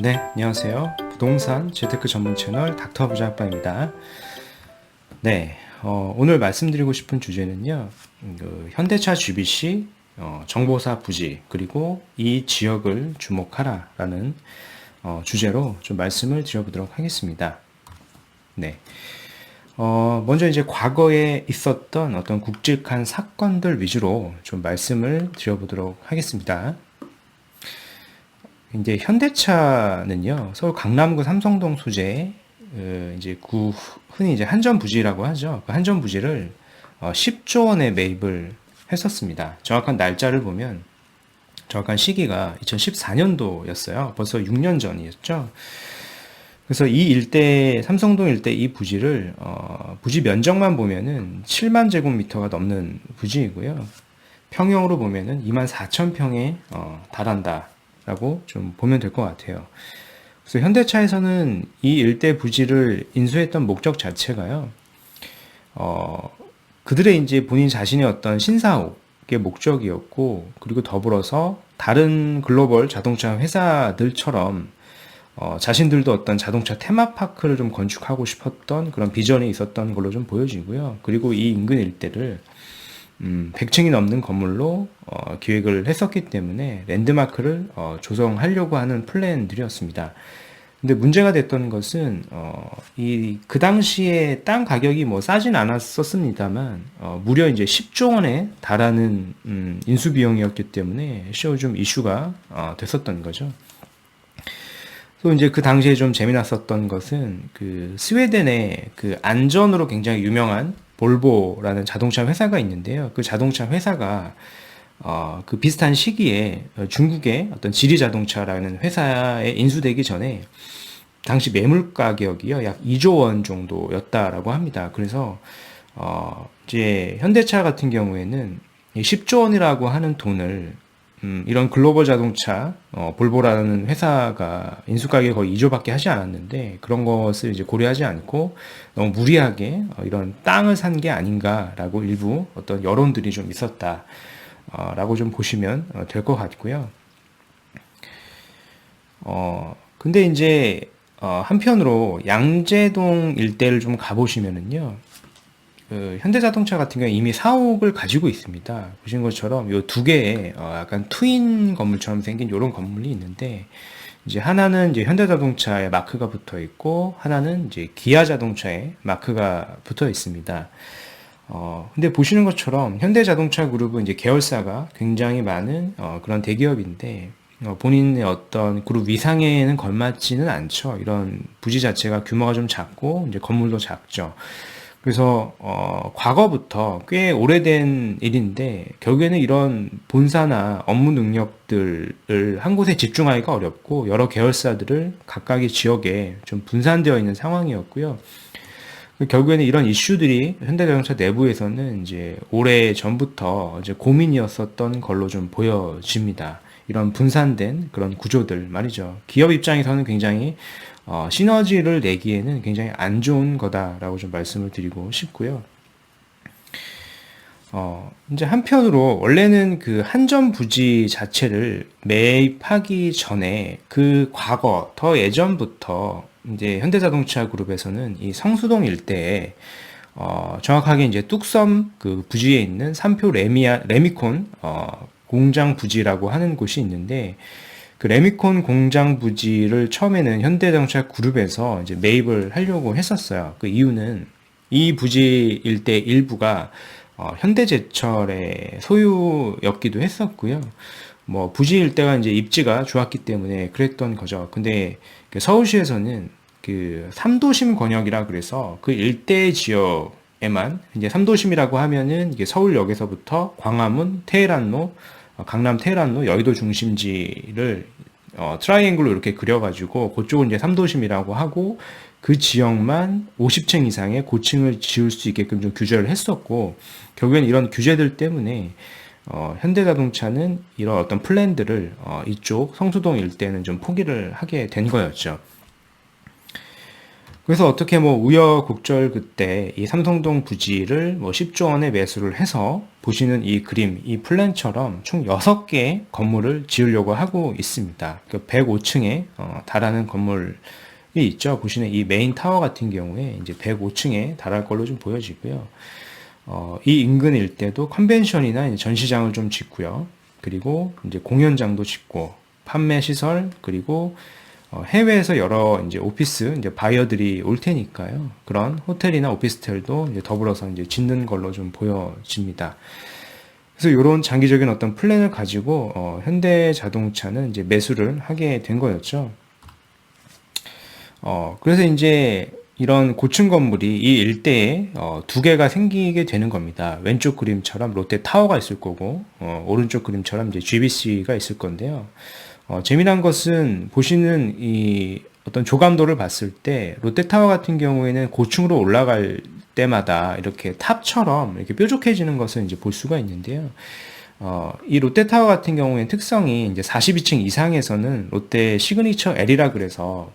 네, 안녕하세요. 부동산 재테크 전문 채널 닥터 부자아빠입니다. 네, 오늘 말씀드리고 싶은 주제는요, 현대차 GBC 정보사 부지 그리고 이 지역을 주목하라라는 주제로 좀 말씀을 드려보도록 하겠습니다. 네, 먼저 이제 과거에 있었던 어떤 굵직한 사건들 위주로 좀 말씀을 드려보도록 하겠습니다. 이제 현대차는요, 서울 강남구 삼성동 소재, 이제 흔히 이제 한전 부지라고 하죠. 그 한전 부지를 10조 원에 매입을 했었습니다. 정확한 날짜를 보면, 정확한 시기가 2014년도였어요. 벌써 6년 전이었죠. 그래서 이 일대, 삼성동 일대 이 부지를, 부지 면적만 보면은 7만 제곱미터가 넘는 부지이고요. 평형으로 보면은 2만 4천 평에 달한다. 라고 좀 보면 될 것 같아요. 그래서 현대차에서는 이 일대 부지를 인수했던 목적 자체가요, 그들의 이제 본인 자신의 어떤 신사옥의 목적이었고, 그리고 더불어서 다른 글로벌 자동차 회사들처럼 자신들도 어떤 자동차 테마파크를 좀 건축하고 싶었던 그런 비전이 있었던 걸로 좀 보여지고요. 그리고 이 인근 일대를 100층이 넘는 건물로 기획을 했었기 때문에 랜드마크를 조성하려고 하는 플랜들이었습니다. 근데 문제가 됐던 것은 그 당시에 땅 가격이 뭐 싸진 않았었습니다만 무려 이제 10조 원에 달하는 인수 비용이었기 때문에 좀 이슈가 됐었던 거죠. 또 이제 그 당시에 좀 재미났었던 것은 그 스웨덴의 그 안전으로 굉장히 유명한 볼보라는 자동차 회사가 있는데요. 그 자동차 회사가 그 비슷한 시기에 중국의 어떤 지리 자동차라는 회사에 인수되기 전에 당시 매물 가격이요 약 2조 원 정도였다라고 합니다. 그래서 이제 현대차 같은 경우에는 10조 원이라고 하는 돈을 이런 글로벌 자동차, 볼보라는 회사가 인수가격이 거의 2조밖에 하지 않았는데, 그런 것을 이제 고려하지 않고, 너무 무리하게, 이런 땅을 산 게 아닌가라고 일부 어떤 여론들이 좀 있었다, 라고 좀 보시면 될 것 같고요. 근데 이제, 한편으로 양재동 일대를 좀 가보시면은요, 현대자동차 같은 경우에 이미 사옥을 가지고 있습니다. 보신 것처럼 요 두 개의 약간 트윈 건물처럼 생긴 이런 건물이 있는데 이제 하나는 이제 현대자동차의 마크가 붙어 있고 하나는 이제 기아자동차의 마크가 붙어 있습니다. 근데 보시는 것처럼 현대자동차 그룹은 이제 계열사가 굉장히 많은 그런 대기업인데 본인의 어떤 그룹 위상에는 걸맞지는 않죠. 이런 부지 자체가 규모가 좀 작고 이제 건물도 작죠. 그래서 과거부터 꽤 오래된 일인데 결국에는 이런 본사나 업무 능력들을 한 곳에 집중하기가 어렵고 여러 계열사들을 각각의 지역에 좀 분산되어 있는 상황이었고요. 결국에는 이런 이슈들이 현대자동차 내부에서는 이제 오래 전부터 이제 고민이었었던 걸로 좀 보여집니다. 이런 분산된 그런 구조들 말이죠. 기업 입장에서는 굉장히 시너지를 내기에는 굉장히 안 좋은 거다라고 좀 말씀을 드리고 싶고요. 이제 한편으로 원래는 그 한전 부지 자체를 매입하기 전에 그 과거 더 예전부터 이제 현대자동차 그룹에서는 이 성수동 일대에 정확하게 이제 뚝섬 그 부지에 있는 삼표 레미콘 공장 부지라고 하는 곳이 있는데 그 레미콘 공장 부지를 처음에는 현대자동차 그룹에서 이제 매입을 하려고 했었어요. 그 이유는 이 부지 일대 일부가 현대제철의 소유였기도 했었고요. 뭐 부지 일대가 이제 입지가 좋았기 때문에 그랬던 거죠. 근데 그 서울시에서는 그 3도심 권역이라 그래서 그 일대 지역에만 이제 3도심이라고 하면은 이게 서울역에서부터 광화문, 테헤란로, 강남 테헤란로, 여의도 중심지를 트라이앵글로 이렇게 그려가지고 그쪽은 이제 3도심이라고 하고 그 지역만 50층 이상의 고층을 지을 수 있게끔 좀 규제를 했었고 결국엔 이런 규제들 때문에 현대자동차는 이런 어떤 플랜들을 이쪽 성수동 일대는 좀 포기를 하게 된 거였죠. 그래서 어떻게 뭐 우여곡절 그때 이 삼성동 부지를 뭐 10조 원에 매수를 해서 보시는 이 그림, 이 플랜처럼 총 6개 건물을 지으려고 하고 있습니다. 그 105층에 달하는 건물이 있죠. 보시는 이 메인 타워 같은 경우에 이제 105층에 달할 걸로 좀 보여지고요. 이 인근 일대도 컨벤션이나 전시장을 좀 짓고요. 그리고 이제 공연장도 짓고 판매 시설 그리고 해외에서 여러 이제 오피스 이제 바이어들이 올 테니까요. 그런 호텔이나 오피스텔도 이제 더불어서 이제 짓는 걸로 좀 보여집니다. 그래서 이런 장기적인 어떤 플랜을 가지고 현대자동차는 이제 매수를 하게 된 거였죠. 그래서 이제 이런 고층 건물이 이 일대에 두 개가 생기게 되는 겁니다. 왼쪽 그림처럼 롯데 타워가 있을 거고 오른쪽 그림처럼 이제 GBC가 있을 건데요. 재미난 것은 보시는 이 어떤 조감도를 봤을 때 롯데타워 같은 경우에는 고층으로 올라갈 때마다 이렇게 탑처럼 이렇게 뾰족해지는 것을 이제 볼 수가 있는데요. 이 롯데타워 같은 경우에는 특성이 이제 42층 이상에서는 롯데 시그니처 L이라 그래서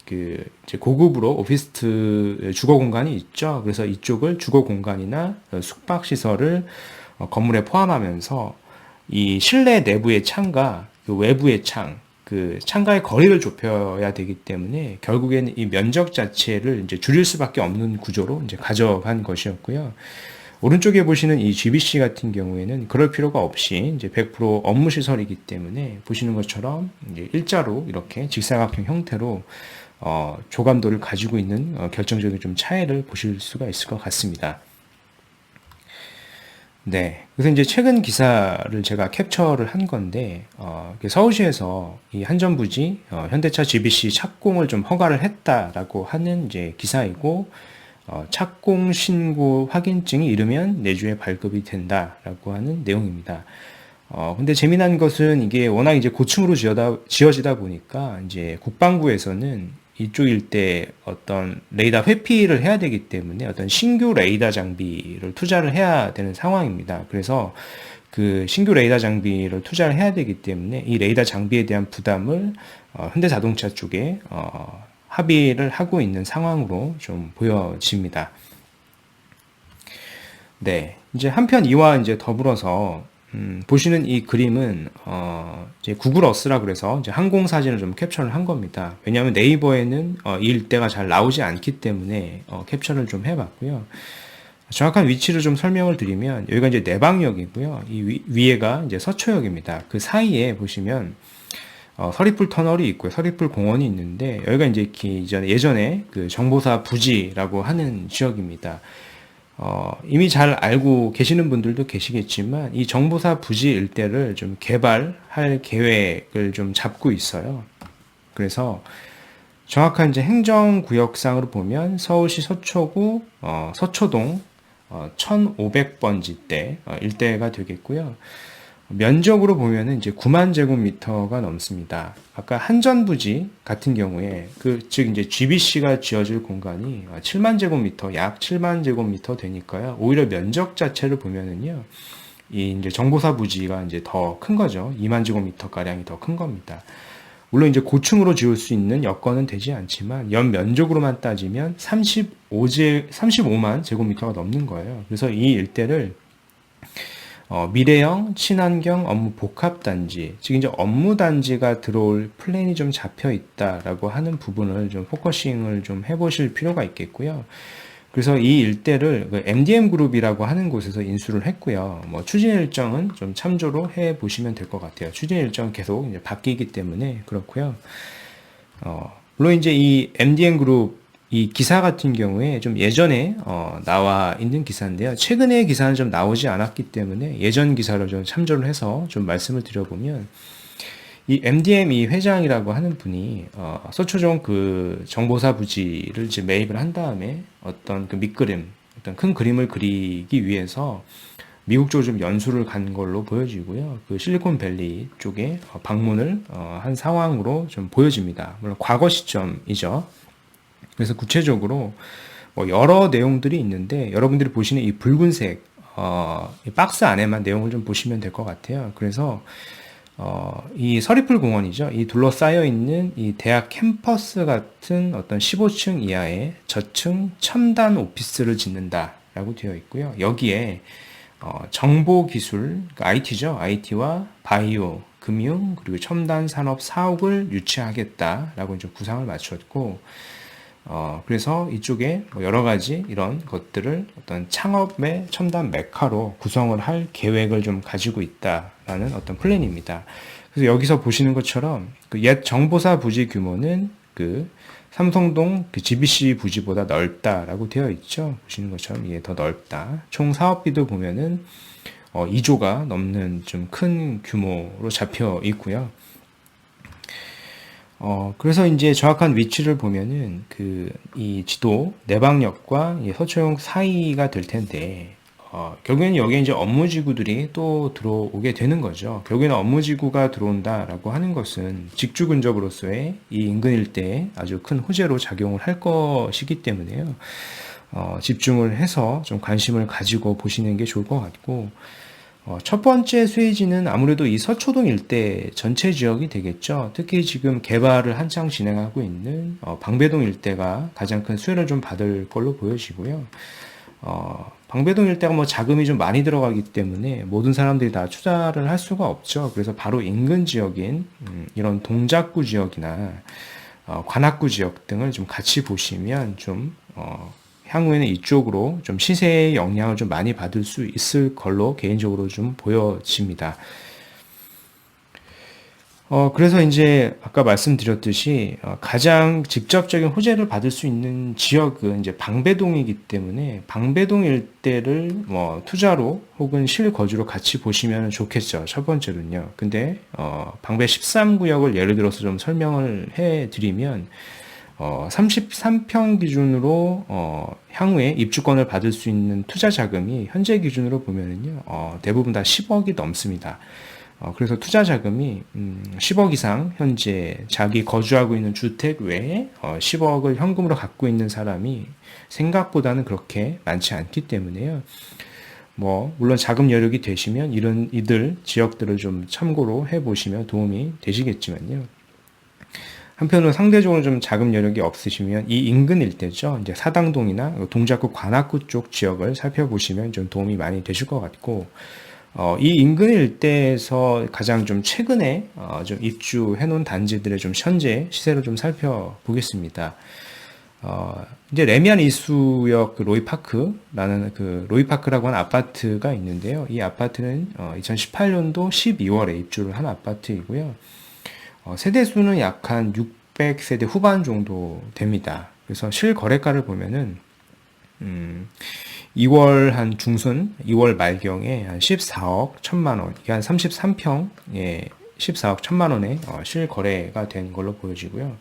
그 이제 고급으로 오피스트 주거 공간이 있죠. 그래서 이쪽을 주거 공간이나 숙박 시설을 건물에 포함하면서 이 실내 내부의 창과 그 외부의 창, 그 창과의 거리를 좁혀야 되기 때문에 결국에는 이 면적 자체를 이제 줄일 수밖에 없는 구조로 이제 가져간 것이었고요. 오른쪽에 보시는 이 GBC 같은 경우에는 그럴 필요가 없이 이제 100% 업무 시설이기 때문에 보시는 것처럼 이제 일자로 이렇게 직사각형 형태로 조감도를 가지고 있는 결정적인 좀 차이를 보실 수가 있을 것 같습니다. 네. 그래서 이제 최근 기사를 제가 캡처를 한 건데, 서울시에서 이 한전부지, 현대차 GBC 착공을 좀 허가를 했다라고 하는 이제 기사이고, 착공 신고 확인증이 이르면 내주에 발급이 된다라고 하는 내용입니다. 근데 재미난 것은 이게 워낙 이제 고층으로 지어지다 보니까 이제 국방부에서는 이쪽 일대 어떤 레이더 회피를 해야 되기 때문에 어떤 신규 레이더 장비를 투자를 해야 되는 상황입니다. 그래서 그 신규 레이더 장비를 투자를 해야 되기 때문에 이 레이더 장비에 대한 부담을 현대자동차 쪽에 합의를 하고 있는 상황으로 좀 보여집니다. 네, 이제 한편 이와 이제 더불어서 보시는 이 그림은 이제 구글 어스라 그래서 이제 항공 사진을 좀 캡처를 한 겁니다. 왜냐하면 네이버에는 이 일대가 잘 나오지 않기 때문에 캡처를 좀 해봤고요. 정확한 위치를 좀 설명을 드리면 여기가 이제 내방역이고요. 이 위에가 이제 서초역입니다. 그 사이에 보시면 서리풀 터널이 있고요. 서리풀 공원이 있는데 여기가 이제 예전에 그 정보사 부지라고 하는 지역입니다. 이미 잘 알고 계시는 분들도 계시겠지만 이 정보사 부지 일대를 좀 개발할 계획을 좀 잡고 있어요. 그래서 정확한 이제 행정구역상으로 보면 서울시 서초구 서초동 1500번지대 일대가 되겠고요. 면적으로 보면은 이제 9만 제곱미터가 넘습니다. 아까 한전부지 같은 경우에 즉 이제 GBC가 지어질 공간이 7만 제곱미터, 약 7만 제곱미터 되니까요. 오히려 면적 자체를 보면은요, 이 이제 정보사 부지가 이제 더 큰 거죠. 2만 제곱미터 가량이 더 큰 겁니다. 물론 이제 고층으로 지을 수 있는 여건은 되지 않지만 연 면적으로만 따지면 35만 제곱미터가 넘는 거예요. 그래서 이 일대를 미래형 친환경 업무 복합단지, 즉 이제 업무단지가 들어올 플랜이 좀 잡혀 있다라고 하는 부분을 좀 포커싱을 좀 해보실 필요가 있겠고요. 그래서 이 일대를 MDM 그룹이라고 하는 곳에서 인수를 했고요. 뭐 추진 일정은 좀 참조로 해 보시면 될 것 같아요. 추진 일정은 계속 이제 바뀌기 때문에 그렇고요. 물론 이제 이 MDM 그룹 이 기사 같은 경우에 좀 예전에 나와 있는 기사인데요. 최근에 기사는 좀 나오지 않았기 때문에 예전 기사를 좀 참조를 해서 좀 말씀을 드려보면 이 MDM 이 회장이라고 하는 분이 서초동 그 정보사 부지를 이제 매입을 한 다음에 어떤 그 밑그림, 어떤 큰 그림을 그리기 위해서 미국 쪽으로 좀 연수를 간 걸로 보여지고요. 그 실리콘밸리 쪽에 방문을 한 상황으로 좀 보여집니다. 물론 과거 시점이죠. 그래서 구체적으로 뭐 여러 내용들이 있는데 여러분들이 보시는 이 붉은색 이 박스 안에만 내용을 좀 보시면 될 것 같아요. 그래서 이 서리풀 공원이죠. 이 둘러싸여 있는 이 대학 캠퍼스 같은 어떤 15층 이하의 저층 첨단 오피스를 짓는다라고 되어 있고요. 여기에 정보기술, 그러니까 IT죠. IT와 바이오, 금융, 그리고 첨단 산업 사옥을 유치하겠다라고 이제 구상을 맞췄고, 그래서 이쪽에 뭐 여러 가지 이런 것들을 어떤 창업의 첨단 메카로 구성을 할 계획을 좀 가지고 있다라는 어떤 플랜입니다. 그래서 여기서 보시는 것처럼 그 옛 정보사 부지 규모는 그 삼성동 그 GBC 부지보다 넓다라고 되어 있죠. 보시는 것처럼 이게 더 넓다. 총 사업비도 보면은 2조가 넘는 좀 큰 규모로 잡혀 있고요. 그래서 이제 정확한 위치를 보면은 이 지도 내방역과 이 서초역 사이가 될 텐데, 결국에는 여기에 이제 업무지구들이 또 들어오게 되는 거죠. 결국에는 업무지구가 들어온다라고 하는 것은 직주 근접으로서의 이 인근 일대에 아주 큰 호재로 작용을 할 것이기 때문에요. 집중을 해서 좀 관심을 가지고 보시는 게 좋을 것 같고, 첫 번째 수혜지는 아무래도 이 서초동 일대 전체 지역이 되겠죠. 특히 지금 개발을 한창 진행하고 있는 방배동 일대가 가장 큰 수혜를 좀 받을 걸로 보여지고요. 방배동 일대가 뭐 자금이 좀 많이 들어가기 때문에 모든 사람들이 다 투자를 할 수가 없죠. 그래서 바로 인근 지역인 이런 동작구 지역이나 관악구 지역 등을 좀 같이 보시면 좀 향후에는 이쪽으로 좀 시세의 영향을 좀 많이 받을 수 있을 걸로 개인적으로 좀 보여집니다. 그래서 이제 아까 말씀드렸듯이 가장 직접적인 호재를 받을 수 있는 지역은 이제 방배동이기 때문에 방배동 일대를 뭐 투자로 혹은 실거주로 같이 보시면 좋겠죠. 첫 번째로는요. 근데 방배 13구역을 예를 들어서 좀 설명을 해 드리면 33평 기준으로 향후에 입주권을 받을 수 있는 투자 자금이 현재 기준으로 보면은요, 대부분 다 10억이 넘습니다. 그래서 투자 자금이 10억 이상 현재 자기 거주하고 있는 주택 외에 10억을 현금으로 갖고 있는 사람이 생각보다는 그렇게 많지 않기 때문에요. 뭐 물론 자금 여력이 되시면 이들 지역들을 좀 참고로 해보시면 도움이 되시겠지만요. 한편으로 상대적으로 좀 자금 여력이 없으시면 이 인근 일대죠. 이제 사당동이나 동작구 관악구 쪽 지역을 살펴보시면 좀 도움이 많이 되실 것 같고, 이 인근 일대에서 가장 좀 최근에 좀 입주해 놓은 단지들의 좀 현재 시세를 좀 살펴보겠습니다. 이제 레미안 이수역 로이파크라는 로이파크라고 하는 아파트가 있는데요. 이 아파트는 2018년도 12월에 입주를 한 아파트이고요. 세대수는 약 한 600세대 후반 정도 됩니다. 그래서 실거래가를 보면은 2월 한 중순, 2월 말경에 한 14억 1천만 원, 이게 한 33평에 14억 1천만 원에 실거래가 된 걸로 보여지고요.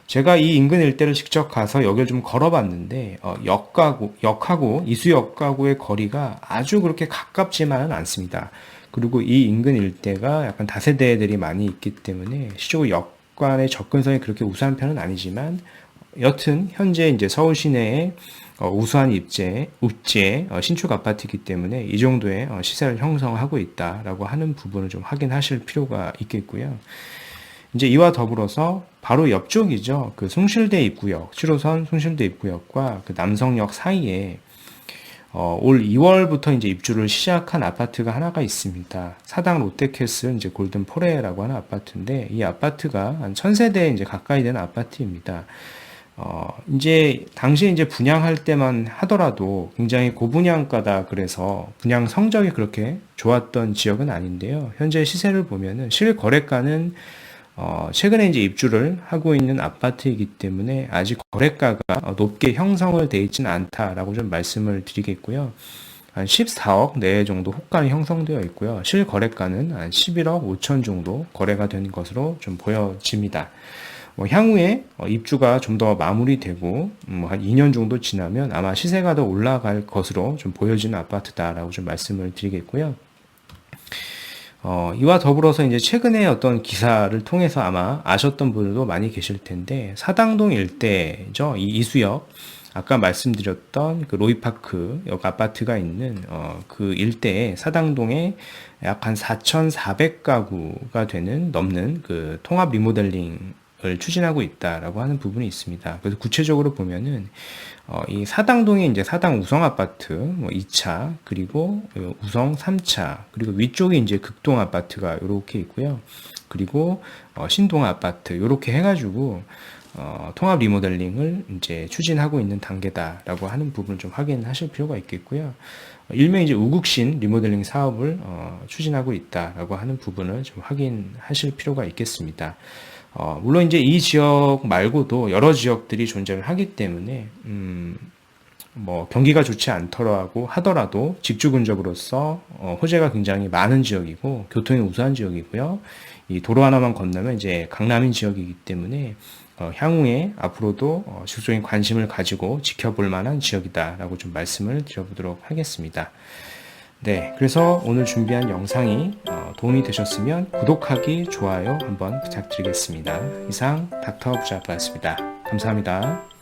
제가 이 인근 일대를 직접 가서 여기를 좀 걸어봤는데 역하고 이수역하고의 거리가 아주 그렇게 가깝지만은 않습니다. 그리고 이 인근 일대가 약간 다세대들이 많이 있기 때문에 실제로 역간의 접근성이 그렇게 우수한 편은 아니지만 여튼 현재 이제 서울 시내에 우수한 입지의 신축 아파트이기 때문에 이 정도의 시세를 형성하고 있다라고 하는 부분을 좀 확인하실 필요가 있겠고요. 이제 이와 더불어서 바로 옆쪽이죠. 그 숭실대 입구역, 7호선 숭실대 입구역과 그 남성역 사이에 올 2월부터 이제 입주를 시작한 아파트가 하나가 있습니다. 사당 롯데캐슬 이제 골든포레라고 하는 아파트인데 이 아파트가 한 1000세대 이제 가까이 되는 아파트입니다. 이제 당시에 이제 분양할 때만 하더라도 굉장히 고분양가다 그래서 분양 성적이 그렇게 좋았던 지역은 아닌데요. 현재 시세를 보면은 실거래가는 최근에 이제 입주를 하고 있는 아파트이기 때문에 아직 거래가가 높게 형성을 돼 있지는 않다라고 좀 말씀을 드리겠고요. 한 14억 내 정도 호가는 형성되어 있고요. 실거래가는 한 11억 5천 정도 거래가 된 것으로 좀 보여집니다. 향후에 입주가 좀 더 마무리되고 한 2년 정도 지나면 아마 시세가 더 올라갈 것으로 좀 보여지는 아파트다라고 좀 말씀을 드리겠고요. 이와 더불어서 이제 최근에 어떤 기사를 통해서 아마 아셨던 분들도 많이 계실 텐데 사당동 일대죠. 이 이수역 아까 말씀드렸던 그 로이파크역 아파트가 있는 그 일대에 사당동에 약 한 4,400가구가 넘는 그 통합 리모델링을 추진하고 있다라고 하는 부분이 있습니다. 그래서 구체적으로 보면은 이 사당동에 이제 사당 우성 아파트 뭐 2차, 그리고 우성 3차, 그리고 위쪽에 이제 극동 아파트가 이렇게 있고요. 그리고 신동 아파트 이렇게 해가지고 통합 리모델링을 이제 추진하고 있는 단계다라고 하는 부분을 좀 확인하실 필요가 있겠고요. 일명 이제 우국신 리모델링 사업을 추진하고 있다라고 하는 부분을 좀 확인하실 필요가 있겠습니다. 물론 이제 이 지역 말고도 여러 지역들이 존재를 하기 때문에 뭐 경기가 좋지 않더라고 하더라도 직주 근접으로서 호재가 굉장히 많은 지역이고 교통이 우수한 지역이고요. 이 도로 하나만 건너면 이제 강남인 지역이기 때문에 향후에 앞으로도 지속적인 관심을 가지고 지켜볼 만한 지역이다라고 좀 말씀을 드려보도록 하겠습니다. 네, 그래서 오늘 준비한 영상이 도움이 되셨으면 구독하기, 좋아요 한번 부탁드리겠습니다. 이상 닥터 부자였습니다. 감사합니다.